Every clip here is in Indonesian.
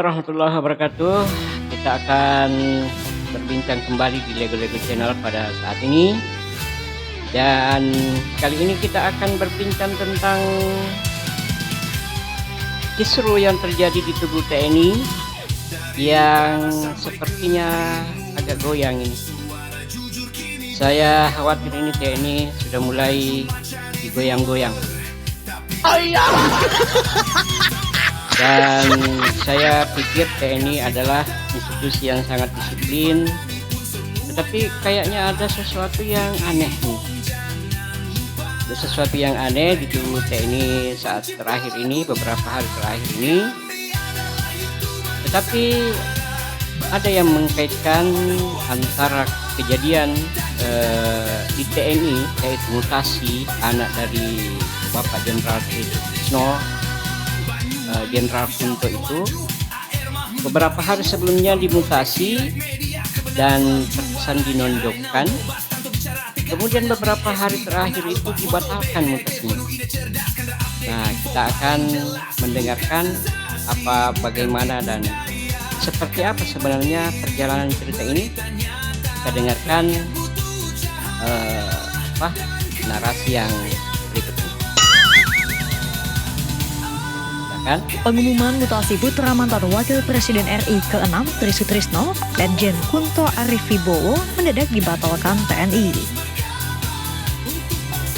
warahmatullahi wabarakatuh. Kita akan berbincang kembali di Lego Channel pada saat ini. Dan kali ini kita akan berbincang tentang kisru yang terjadi di tubuh TNI yang sepertinya agak goyang ini. Saya khawatir ini TNI sudah mulai digoyang-goyang. Dan saya pikir TNI adalah institusi yang sangat disiplin, tetapi kayaknya ada sesuatu yang aneh nih. Ada sesuatu yang aneh di tubuh TNI saat terakhir ini, beberapa hari terakhir ini. Tetapi ada yang mengkaitkan antara kejadian di TNI, yaitu mutasi anak dari Bapak Jenderal Trisno, Jenderal Kunto itu beberapa hari sebelumnya dimutasi dan terkesan dinonjokkan, kemudian beberapa hari terakhir itu dibatalkan mutasinya. Nah, kita akan mendengarkan bagaimana dan seperti apa sebenarnya perjalanan cerita ini. Kita dengarkan narasi yang berikut ini. Pengumuman mutasi putra mantan Wakil Presiden RI ke-6 Tri Sutrisno, Letjen Kunto Arif Wibowo mendadak dibatalkan TNI.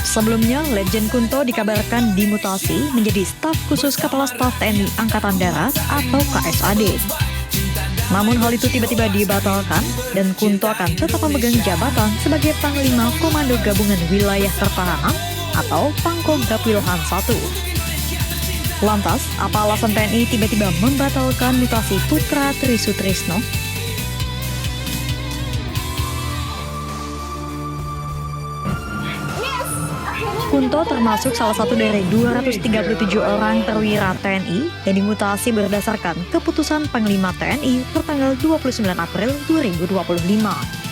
Sebelumnya, Letjen Kunto dikabarkan dimutasi menjadi staf khusus Kepala Staf TNI Angkatan Darat atau KSAD. Namun hal itu tiba-tiba dibatalkan dan Kunto akan tetap memegang jabatan sebagai Panglima Komando Gabungan Wilayah Pertahanan atau Pangkogap Wilhan I. Lantas, apa alasan TNI tiba-tiba membatalkan mutasi putra Tri Sutrisno? Kunto termasuk salah satu dari 237 orang perwira TNI yang dimutasi berdasarkan keputusan Panglima TNI tertanggal 29 April 2025.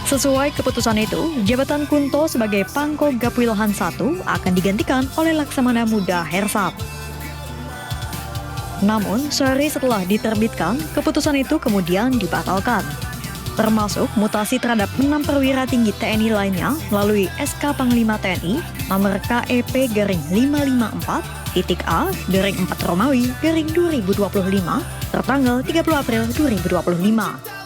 Sesuai keputusan itu, jabatan Kunto sebagai Pangkogap Wilhan I akan digantikan oleh Laksamana Muda Hersat. Namun, sehari setelah diterbitkan, keputusan itu kemudian dibatalkan. Termasuk mutasi terhadap 6 perwira tinggi TNI lainnya melalui SK Panglima TNI nomor KEP-554-A-4 Romawi 2025 tertanggal 30 April 2025.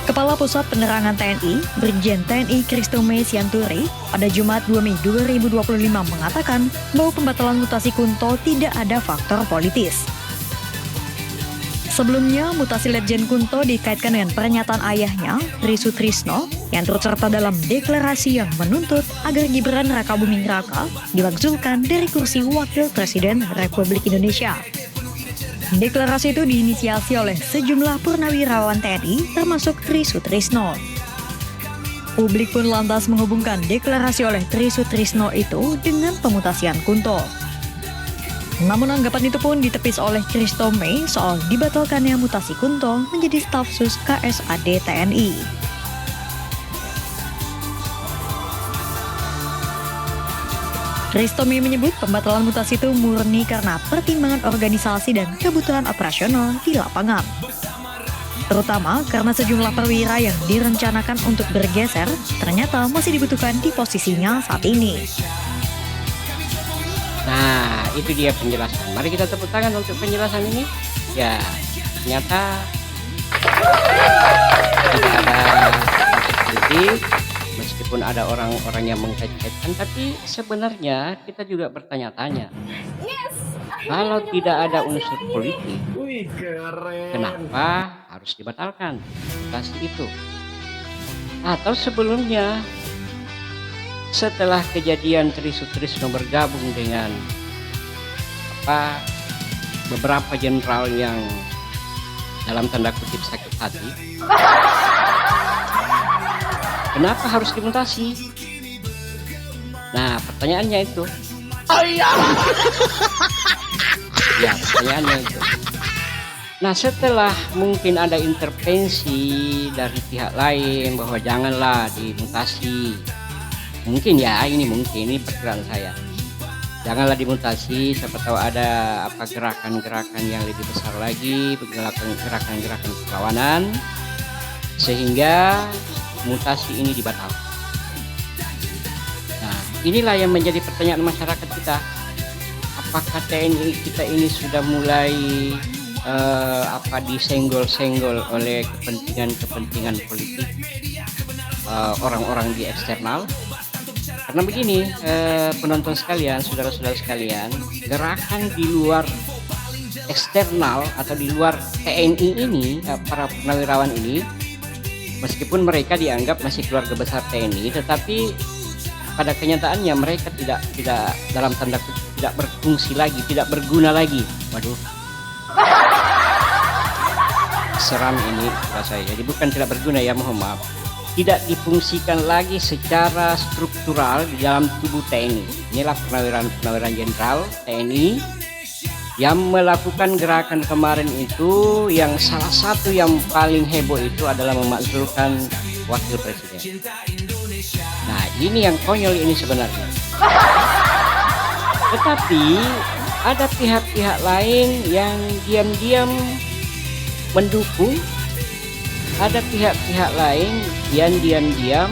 Kepala Pusat Penerangan TNI, Brigjen TNI Kristome Sianturi, pada Jumat 2 Mei 2025 mengatakan bahwa pembatalan mutasi Kunto tidak ada faktor politis. Sebelumnya, mutasi Letjen Kunto dikaitkan dengan pernyataan ayahnya, Tri Sutrisno, yang turut serta dalam deklarasi yang menuntut agar Gibran Rakabuming Raka dimakzulkan dari kursi Wakil Presiden Republik Indonesia. Deklarasi itu diinisiasi oleh sejumlah purnawirawan TNI termasuk Tri Sutrisno. Publik pun lantas menghubungkan deklarasi oleh Tri Sutrisno itu dengan pemutasian Kunto. Namun anggapan itu pun ditepis oleh Kristome soal dibatalkannya mutasi Kunto menjadi staf sus KSAD TNI. Kristome menyebut pembatalan mutasi itu murni karena pertimbangan organisasi dan kebutuhan operasional di lapangan. Terutama karena sejumlah perwira yang direncanakan untuk bergeser ternyata masih dibutuhkan di posisinya saat ini. Nah, itu dia penjelasan. Mari kita tepuk tangan untuk penjelasan ini. Ya, ternyata tidak ada politik. Meskipun ada orang-orang yang mengkait-kaitkan, tapi sebenarnya kita juga bertanya-tanya, kalau tidak ada unsur politik, kenapa harus dibatalkan mutasi itu? Atau sebelumnya, setelah kejadian Tri Sutrisno bergabung dengan beberapa jenderal yang dalam tanda kutip sakit hati, kenapa harus dimutasi? Nah, pertanyaannya itu. Ya, pertanyaannya itu. Nah, setelah mungkin ada intervensi dari pihak lain bahwa janganlah dimutasi. Mungkin ya, ini perkiraan saya. Janganlah dimutasi, siapa tahu ada apa gerakan-gerakan yang lebih besar lagi, gerakan-gerakan perlawanan, sehingga mutasi ini dibatalkan. Nah, inilah yang menjadi pertanyaan masyarakat kita. Apakah TNI kita ini sudah mulai disenggol-senggol oleh kepentingan politik orang-orang di eksternal? Karena begini, penonton sekalian, saudara-saudara sekalian, gerakan di luar eksternal atau di luar TNI ini, para purnawirawan ini, meskipun mereka dianggap masih keluarga besar TNI, tetapi pada kenyataannya mereka tidak dalam tanda kutip tidak berfungsi lagi, tidak berguna lagi. Waduh, seram ini rasanya. Jadi bukan tidak berguna ya, mohon maaf. Tidak difungsikan lagi secara struktural di dalam tubuh TNI. Inilah pernawiran jenderal TNI yang melakukan gerakan kemarin itu, yang salah satu yang paling heboh itu adalah memakzulkan wakil presiden. Nah, ini yang konyol ini sebenarnya. Tetapi ada pihak-pihak lain yang diam-diam mendukung. Ada pihak-pihak lain yang diam-diam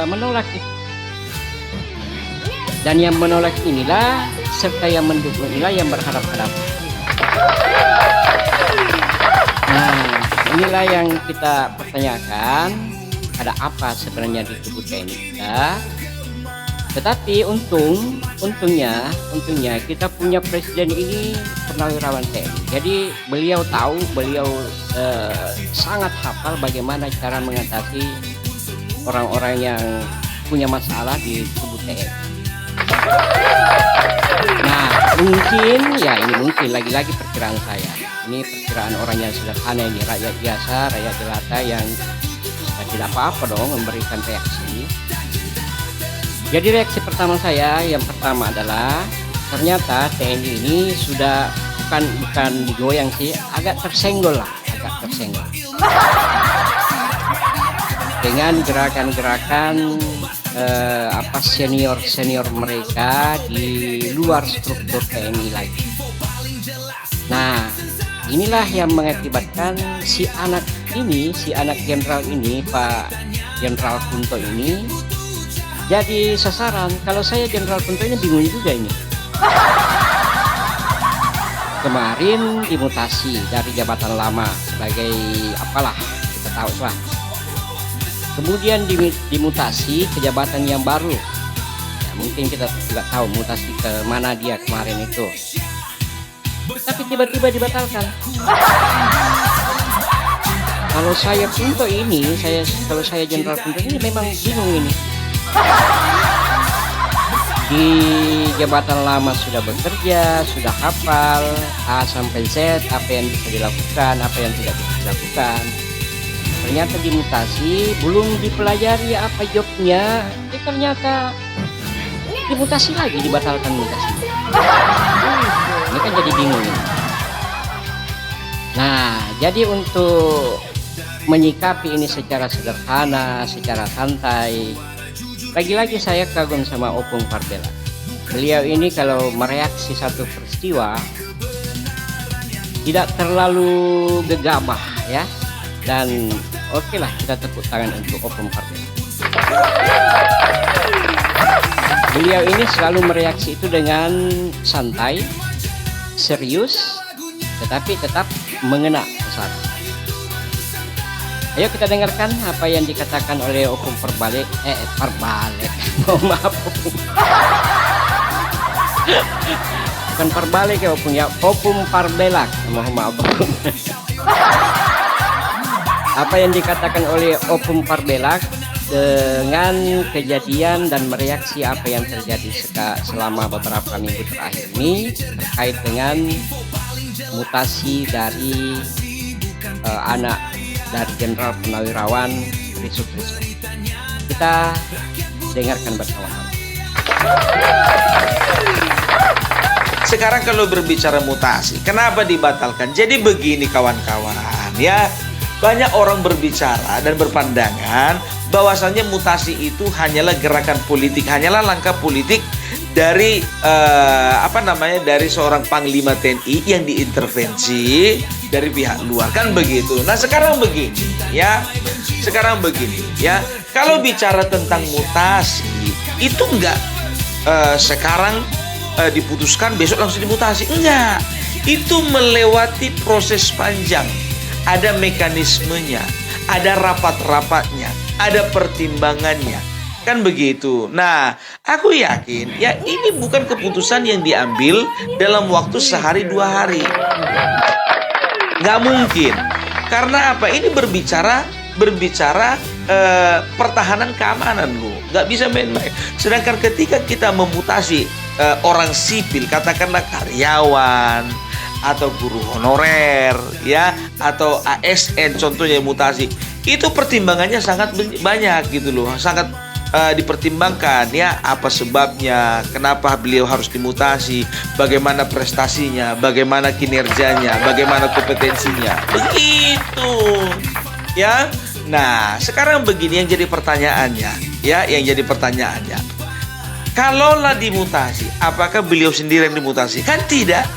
menolak itu. Dan yang menolak inilah serta yang mendukung inilah yang berharap-harap. Nah, inilah yang kita pertanyakan, ada apa sebenarnya di tubuh TNI kita. Tetapi untungnya kita punya presiden ini purnawirawan TNI. Jadi beliau tahu, beliau sangat hafal bagaimana cara mengatasi orang-orang yang punya masalah di tubuh TNI. Nah, mungkin lagi-lagi perkiraan saya. Ini perkiraan orang yang sederhana, ini rakyat biasa, rakyat jelata yang tidak apa-apa dong memberikan reaksi. Jadi reaksi pertama saya, yang pertama adalah ternyata TNI ini sudah bukan digoyang sih, agak tersenggol dengan gerakan-gerakan senior mereka di luar struktur TNI lagi. Nah, inilah yang mengakibatkan si anak jenderal ini, Pak Jenderal Kunto ini jadi sasaran. Kalau saya Jenderal Kunto ini bingung juga ini. Kemarin dimutasi dari jabatan lama sebagai apalah, kita tahu lah. Kemudian dimutasi ke jabatan yang baru. Ya, mungkin kita tidak tahu mutasi ke mana dia kemarin itu. Tapi tiba-tiba dibatalkan. Kalau saya Kunto ini, kalau saya Jenderal Kunto ini memang bingung ini. Di jabatan lama sudah bekerja, sudah hafal A sampai Z, apa yang bisa dilakukan, apa yang tidak bisa dilakukan. Ternyata dimutasi, belum dipelajari apa jobnya, ternyata dimutasi lagi, dibatalkan mutasi. Ini kan jadi bingung. Nah, jadi untuk menyikapi ini secara sederhana, secara santai, lagi-lagi saya kagum sama Opung Parbela. Beliau ini kalau mereaksi satu peristiwa tidak terlalu gegabah ya. Dan oke lah, kita tepuk tangan untuk Opung Parbela. Beliau ini selalu mereaksi itu dengan santai, serius, tetapi tetap mengena pesan. Ayo kita dengarkan apa yang dikatakan oleh Opung Parbalik. Mohon maaf, Opung. Bukan Parbalik ya Opung ya, Opung Parbelak. Mohon maaf, Opung. Apa yang dikatakan oleh Opung Parbelak dengan kejadian dan mereaksi apa yang terjadi selama beberapa minggu terakhir ini terkait dengan mutasi dari anak dari Jenderal Purnawirawan Trisut Trisno. Kita dengarkan bersama-sama. Sekarang kalau berbicara mutasi, kenapa dibatalkan? Jadi begini kawan-kawan ya, banyak orang berbicara dan berpandangan bahwasannya mutasi itu hanyalah gerakan politik, hanyalah langkah politik dari dari seorang panglima TNI yang diintervensi dari pihak luar, kan begitu. Nah sekarang begini ya, kalau bicara tentang mutasi itu enggak sekarang diputuskan besok langsung dimutasi, enggak. Itu melewati proses panjang, ada mekanismenya, ada rapat-rapatnya, ada pertimbangannya, kan begitu. Nah, aku yakin ya ini bukan keputusan yang diambil dalam waktu sehari 2 hari. Nggak mungkin. Karena apa? Ini berbicara pertahanan keamanan loh. Nggak bisa main-main. Sedangkan ketika kita memutasi orang sipil, katakanlah karyawan atau guru honorer ya, atau ASN contohnya mutasi, itu pertimbangannya sangat banyak gitu loh, sangat dipertimbangkan ya, apa sebabnya, kenapa beliau harus dimutasi, bagaimana prestasinya, bagaimana kinerjanya, bagaimana kompetensinya, begitu ya. Nah sekarang begini yang jadi pertanyaannya ya, kalaulah dimutasi, apakah beliau sendiri yang dimutasi? Kan tidak.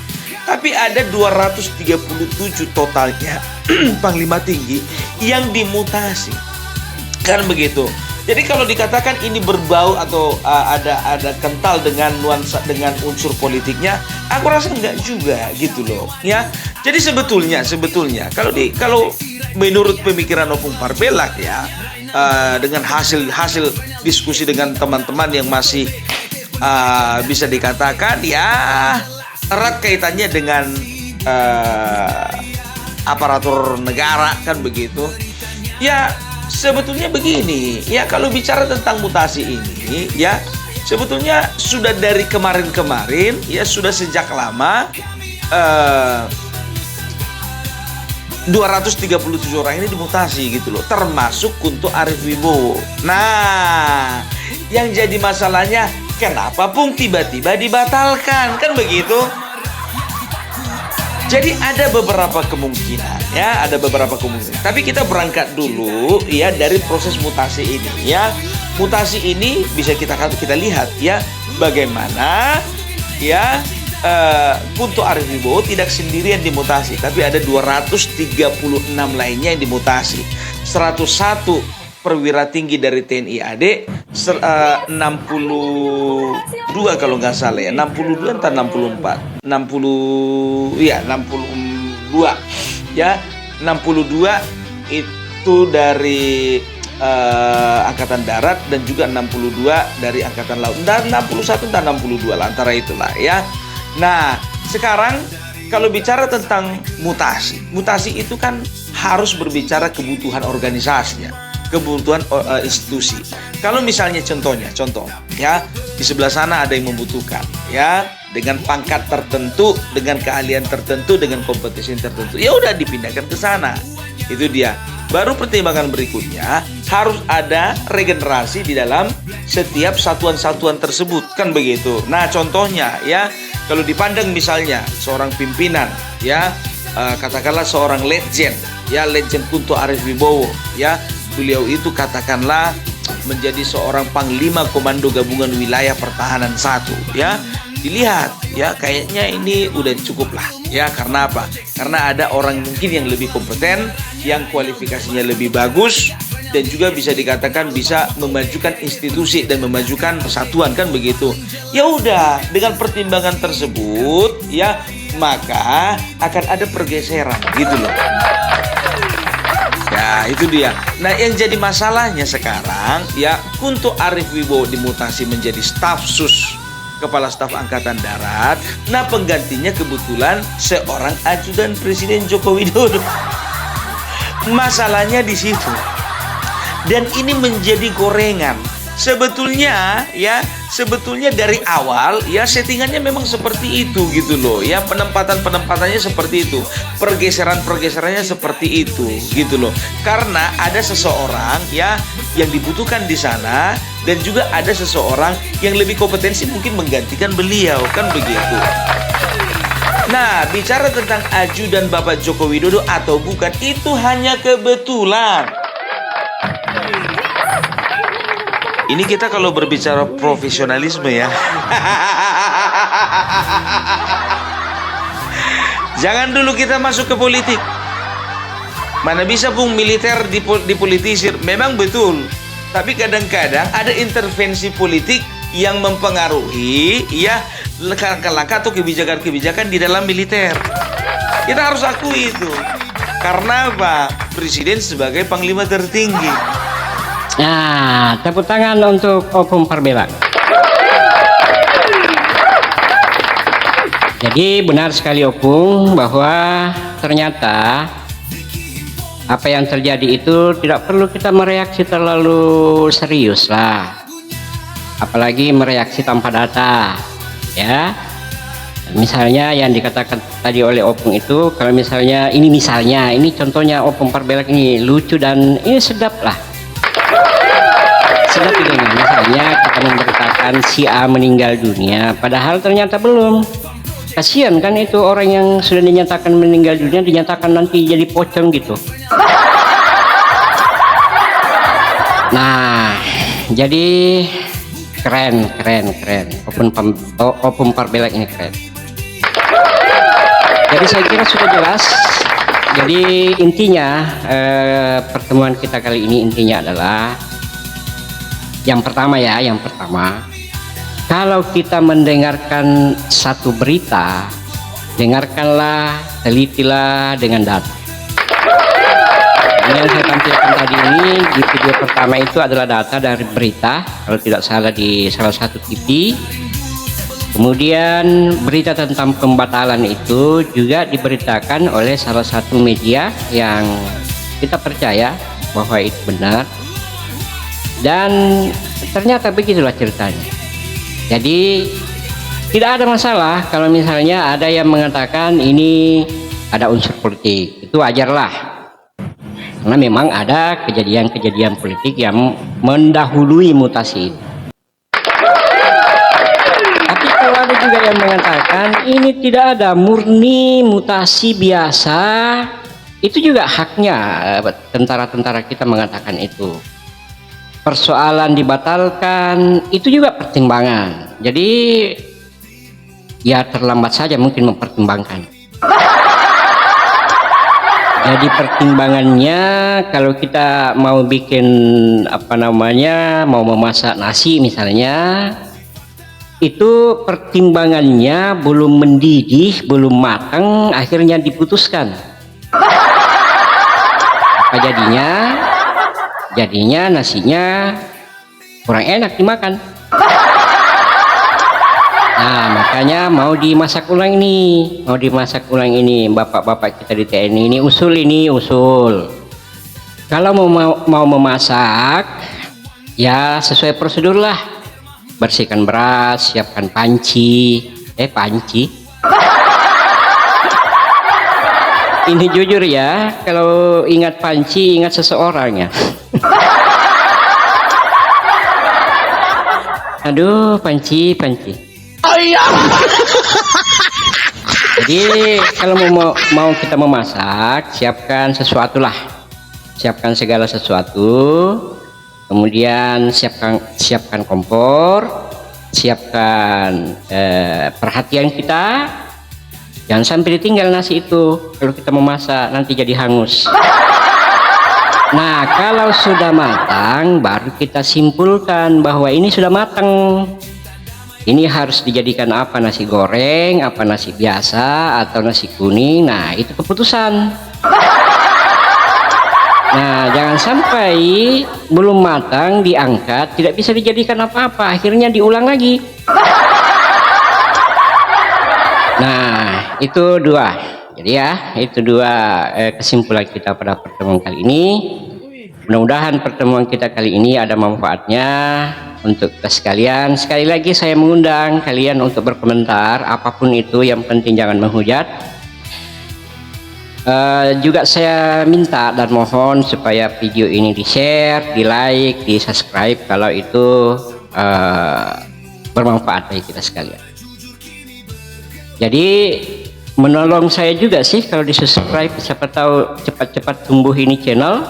Tapi ada 237 totalnya panglima tinggi yang dimutasi, kan begitu. Jadi kalau dikatakan ini berbau atau ada kental dengan nuansa, dengan unsur politiknya, aku rasa enggak juga gitu loh ya. Jadi sebetulnya kalau menurut pemikiran Opung Parbelak ya, dengan hasil diskusi dengan teman-teman yang masih bisa dikatakan ya erat kaitannya dengan aparatur negara, kan begitu ya. Sebetulnya begini ya, kalau bicara tentang mutasi ini ya, sebetulnya sudah dari kemarin ya, sudah sejak lama 237 orang ini dimutasi gitu loh, termasuk Kunto Arif Wibowo. Nah yang jadi masalahnya, kenapa Pung tiba-tiba dibatalkan, kan begitu. Jadi ada beberapa kemungkinan ya, Tapi kita berangkat dulu ya dari proses mutasi ini ya. Mutasi ini bisa kita lihat ya, bagaimana ya Kunto Arif Wibowo tidak sendirian dimutasi, tapi ada 236 lainnya yang dimutasi. 101 perwira tinggi dari TNI AD, 62 kalau nggak salah ya, 62 entah 64, 62 ya, 62 itu dari Angkatan Darat dan juga 62 dari Angkatan Laut, dan 61 dan 62 lah, antara itulah ya. Nah sekarang kalau bicara tentang mutasi itu kan harus berbicara kebutuhan organisasinya, kebutuhan institusi. Kalau misalnya contoh ya, di sebelah sana ada yang membutuhkan ya, dengan pangkat tertentu, dengan keahlian tertentu, dengan kompetisi tertentu, ya udah dipindahkan ke sana. Itu dia. Baru pertimbangan berikutnya, harus ada regenerasi di dalam setiap satuan-satuan tersebut, kan begitu. Nah contohnya ya, kalau dipandang misalnya seorang pimpinan ya, katakanlah seorang legend ya, legend Kunto Arif Wibowo ya, beliau itu katakanlah menjadi seorang panglima komando gabungan wilayah pertahanan 1 ya. Dilihat ya, kayaknya ini udah cukup lah ya. Karena apa? Karena ada orang mungkin yang lebih kompeten, yang kualifikasinya lebih bagus, dan juga bisa dikatakan bisa memajukan institusi dan memajukan persatuan, kan begitu. Ya udah, dengan pertimbangan tersebut ya, maka akan ada pergeseran gitu loh. Ya itu dia. Nah yang jadi masalahnya sekarang ya, Kunto Arif Wibowo dimutasi menjadi staf sus Kepala Staf Angkatan Darat. Nah penggantinya kebetulan seorang ajudan Presiden Joko Widodo. Masalahnya di situ. Dan ini menjadi gorengan. Sebetulnya dari awal ya settingannya memang seperti itu gitu loh ya, penempatannya seperti itu, pergeserannya seperti itu gitu loh, karena ada seseorang ya yang dibutuhkan di sana, dan juga ada seseorang yang lebih kompetensi mungkin menggantikan beliau, kan begitu. Nah bicara tentang ajudan Bapak Joko Widodo atau bukan, itu hanya kebetulan. Ini kita kalau berbicara profesionalisme ya. Jangan dulu kita masuk ke politik. Mana bisa Bung militer dipolitisir? Memang betul. Tapi kadang-kadang ada intervensi politik yang mempengaruhi ya langkah-langkah atau kebijakan-kebijakan di dalam militer. Kita harus akui itu. Karena apa? Presiden sebagai panglima tertinggi. Nah, tepuk tangan untuk Opung Parbelak. Jadi benar sekali Opung bahwa ternyata apa yang terjadi itu tidak perlu kita mereaksi terlalu serius lah. Apalagi mereaksi tanpa data, ya. Misalnya yang dikatakan tadi oleh Opung itu, kalau misalnya ini contohnya Opung Parbelak ini lucu dan ini sedap lah. Sedap didengar. Misalnya kita memberitakan si A meninggal dunia, padahal ternyata belum. Kasihan kan itu orang yang sudah dinyatakan meninggal dunia, dinyatakan nanti jadi pocong gitu. Nah, jadi keren. Opung Parbelak ini keren. Jadi saya kira sudah jelas. Jadi intinya pertemuan kita kali ini intinya adalah yang pertama, kalau kita mendengarkan satu berita, dengarkanlah, telitilah dengan data. Yang saya tampilkan tadi ini di video pertama itu adalah data dari berita, kalau tidak salah di salah satu TV. Kemudian berita tentang pembatalan itu juga diberitakan oleh salah satu media yang kita percaya bahwa itu benar. Dan ternyata begitulah ceritanya. Jadi tidak ada masalah kalau misalnya ada yang mengatakan ini ada unsur politik, itu wajarlah. Karena memang ada kejadian-kejadian politik yang mendahului mutasi itu. Tapi kalau ada juga yang mengatakan ini tidak ada, murni mutasi biasa, itu juga haknya tentara-tentara kita mengatakan itu. Persoalan dibatalkan itu juga pertimbangan. Jadi ya terlambat saja mungkin mempertimbangkan. Jadi pertimbangannya kalau kita mau bikin mau memasak nasi misalnya, itu pertimbangannya belum mendidih, belum matang, akhirnya diputuskan. Apa jadinya? Jadinya nasinya kurang enak dimakan. Nah, makanya mau dimasak ulang ini, bapak-bapak kita di TNI ini usul. Kalau mau memasak, ya sesuai prosedur lah. Bersihkan beras, siapkan panci. Ini jujur ya, kalau ingat panci, ingat seseorang ya. Aduh, panci. Oh iya. Jadi kalau mau kita memasak, siapkan sesuatu lah. Siapkan segala sesuatu. Kemudian siapkan kompor, siapkan perhatian kita. Jangan sampai ditinggal nasi itu kalau kita memasak, nanti jadi hangus. Nah, kalau sudah matang baru kita simpulkan bahwa ini sudah matang. Ini harus dijadikan apa, nasi goreng, apa nasi biasa, atau nasi kuning. Nah, itu keputusan. Nah, jangan sampai belum matang diangkat, tidak bisa dijadikan apa-apa, akhirnya diulang lagi. Nah, itu dua. Jadi ya, itu dua kesimpulan kita pada pertemuan kali ini. Mudah-mudahan pertemuan kita kali ini ada manfaatnya untuk kita sekalian. Sekali lagi saya mengundang kalian untuk berkomentar, apapun itu, yang penting jangan menghujat. Juga saya minta dan mohon supaya video ini di-share, di-like, di-subscribe kalau itu bermanfaat bagi kita sekalian. Jadi menolong saya juga sih kalau di-subscribe, siapa tahu cepat-cepat tumbuh ini channel.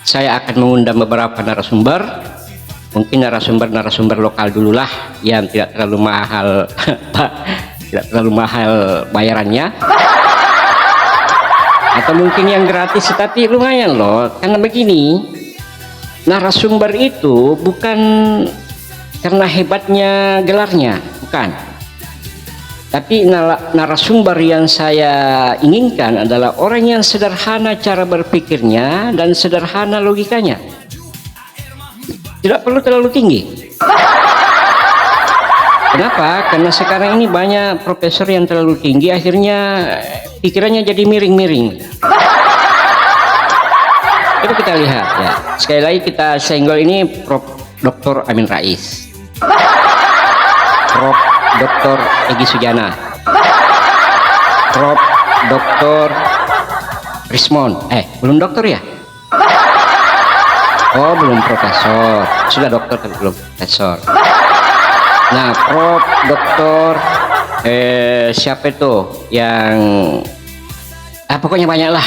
Saya akan mengundang beberapa narasumber mungkin narasumber lokal dululah yang tidak terlalu mahal tidak terlalu mahal bayarannya, atau mungkin yang gratis tapi lumayan loh. Karena begini, narasumber itu bukan karena hebatnya gelarnya, bukan, tapi narasumber yang saya inginkan adalah orang yang sederhana cara berpikirnya dan sederhana logikanya. Tidak perlu terlalu tinggi. Kenapa? Karena sekarang ini banyak profesor yang terlalu tinggi, akhirnya pikirannya jadi miring-miring. Itu kita lihat ya. Sekali lagi kita senggol ini Prof. Dr. Amin Rais, Prof. Dr. Egy Sujana, Prof. Dr. Rismon. Belum dokter ya? Oh, belum profesor, sudah dokter tapi belum profesor. Nah, Prof. Doktor siapa itu yang pokoknya banyak lah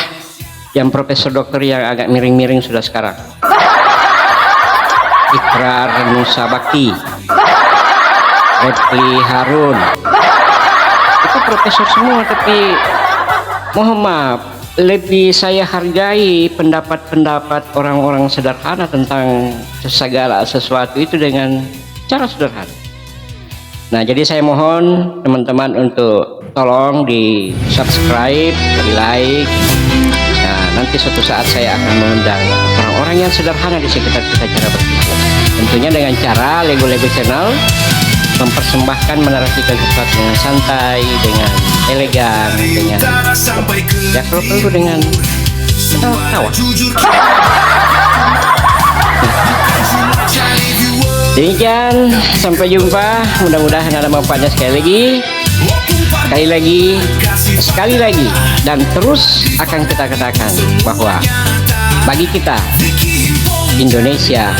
yang profesor dokter yang agak miring-miring sudah sekarang. Ikrar Nusa Bakti, Repli Harun, itu profesor semua, tapi mohon maaf, lebih saya hargai pendapat-pendapat orang-orang sederhana tentang segala sesuatu itu dengan cara sederhana. Nah, jadi saya mohon teman-teman untuk tolong di subscribe, di like. Nah, nanti suatu saat saya akan mengundang orang-orang yang sederhana di sekitar kita cara berpikir. Tentunya dengan cara Lego Channel mempersembahkan, menarasikan sesuatu dengan santai, dengan elegan, dengan ya kalau perlu dengan ketawa. Demikian, sampai jumpa. Mudah-mudahan ada manfaatnya sekali lagi, dan terus akan kita katakan bahwa bagi kita Indonesia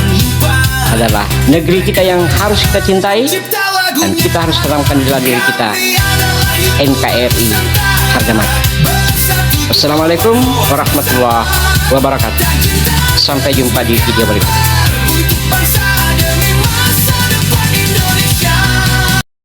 adalah negeri kita yang harus kita cintai, dan kita harus tanamkan di dalam diri kita NKRI harga mati. Wassalamualaikum warahmatullahi wabarakatuh. Sampai jumpa di video berikutnya.